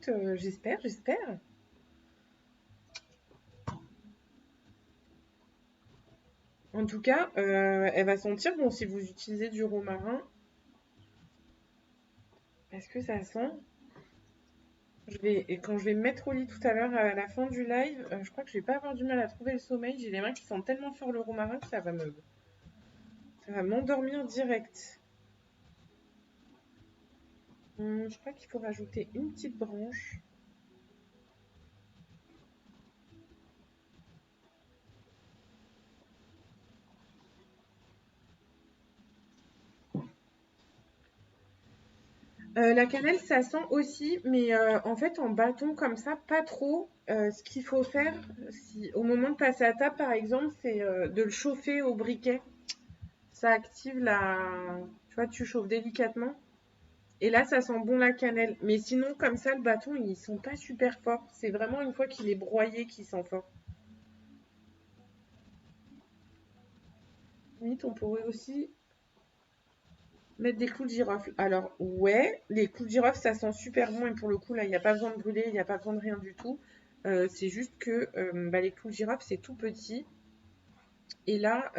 écoute, j'espère. En tout cas, elle va sentir bon si vous utilisez du romarin. Est-ce que ça sent? Et quand je vais me mettre au lit tout à l'heure à la fin du live, je crois que je vais pas avoir du mal à trouver le sommeil. J'ai les mains qui sentent tellement fort le romarin que ça va m'endormir direct. Je crois qu'il faut rajouter une petite branche. La cannelle, ça sent aussi, mais en fait, en bâton comme ça, pas trop. Ce qu'il faut faire, si, au moment de passer à table, par exemple, c'est de le chauffer au briquet. Ça active la... Tu vois, tu chauffes délicatement. Et là, ça sent bon la cannelle. Mais sinon, comme ça, le bâton, ils sont pas super forts. C'est vraiment une fois qu'il est broyé qu'il sent fort. Limite, on pourrait aussi mettre des clous de girofle. Alors, ouais, les clous de girofle, ça sent super bon. Et pour le coup, là, il n'y a pas besoin de brûler, il n'y a pas besoin de rien du tout. C'est juste que bah, les clous de girofle, c'est tout petit. Et là,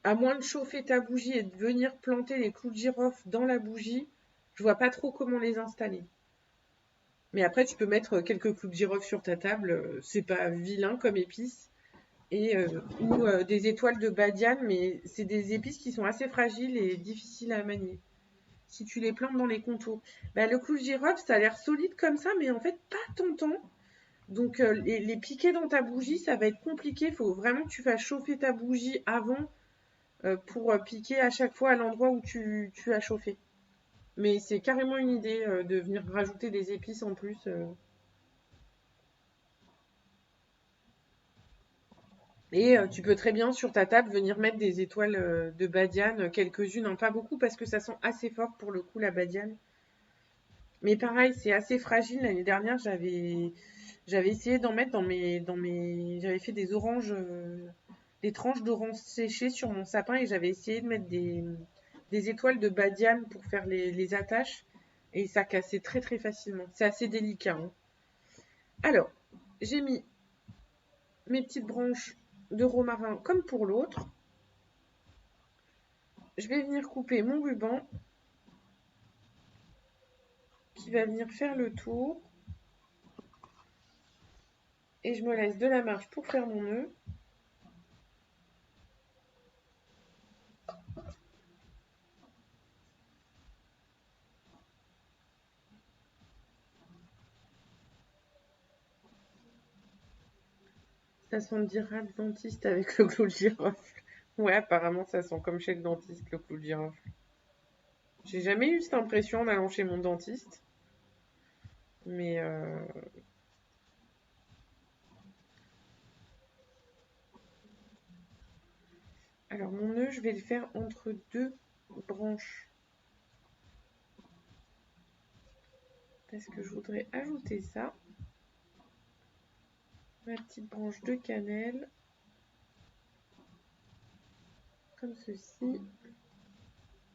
à moins de chauffer ta bougie et de venir planter les clous de girofle dans la bougie, je vois pas trop comment les installer. Mais après, tu peux mettre quelques clous de girofle sur ta table. C'est pas vilain comme épice. Ou des étoiles de badiane, mais c'est des épices qui sont assez fragiles et difficiles à manier. Si tu les plantes dans les contours. Bah, le clou de girofle, ça a l'air solide comme ça, mais en fait, pas tant. Donc, les piquer dans ta bougie, ça va être compliqué. Il faut vraiment que tu fasses chauffer ta bougie avant pour piquer à chaque fois à l'endroit où tu as chauffé. Mais c'est carrément une idée de venir rajouter des épices en plus. Et tu peux très bien sur ta table venir mettre des étoiles de badiane, quelques-unes, hein, pas beaucoup parce que ça sent assez fort pour le coup la badiane. Mais pareil, c'est assez fragile. L'année dernière, j'avais essayé d'en mettre j'avais fait des oranges, des tranches d'oranges séchées sur mon sapin et j'avais essayé de mettre des étoiles de badiane pour faire les attaches et ça cassait très très facilement. C'est assez délicat, hein. Alors, j'ai mis mes petites branches de romarin comme pour l'autre. Je vais venir couper mon ruban qui va venir faire le tour et je me laisse de la marge pour faire mon nœud. Ça sent dira le dentiste avec le clou de girofle. Ouais, apparemment ça sent comme chez le dentiste le clou de girofle. J'ai jamais eu cette impression en allant chez mon dentiste, mais alors mon nœud, je vais le faire entre deux branches parce que je voudrais ajouter ça, ma petite branche de cannelle, comme ceci.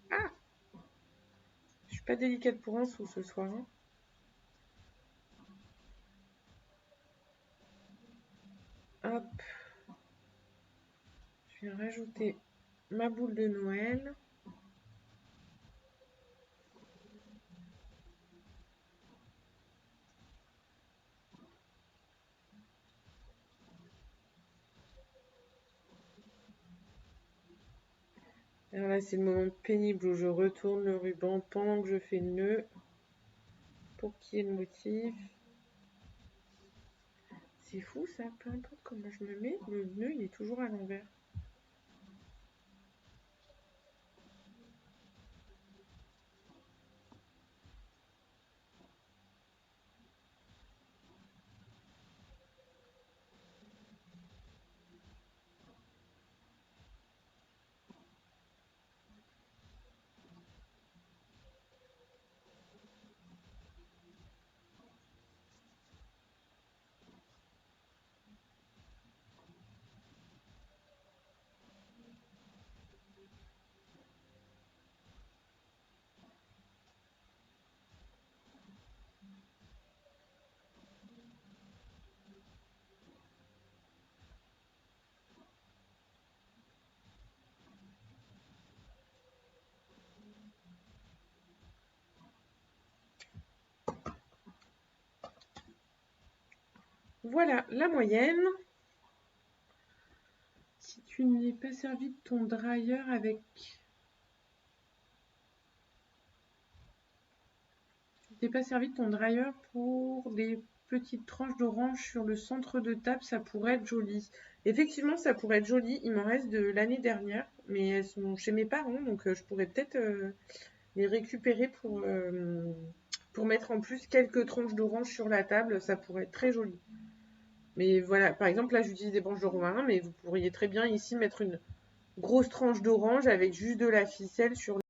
Ah, je suis pas délicate pour un sou ce soir, hein. Hop, je vais rajouter ma boule de Noël. Alors là, c'est le moment pénible où je retourne le ruban pendant que je fais le nœud pour qu'il y ait le motif. C'est fou ça, peu importe comment je me mets, le nœud il est toujours à l'envers. Voilà la moyenne. Si tu n'es pas servi de ton dryer avec... Si tu n'es pas servi de ton dryer pour des petites tranches d'orange sur le centre de table, ça pourrait être joli. Effectivement, ça pourrait être joli. Il m'en reste de l'année dernière, mais elles sont chez mes parents, donc je pourrais peut-être les récupérer pour mettre en plus quelques tranches d'orange sur la table. Ça pourrait être très joli. Mais voilà, par exemple, là, j'utilise des branches de romarin, mais vous pourriez très bien ici mettre une grosse tranche d'orange avec juste de la ficelle sur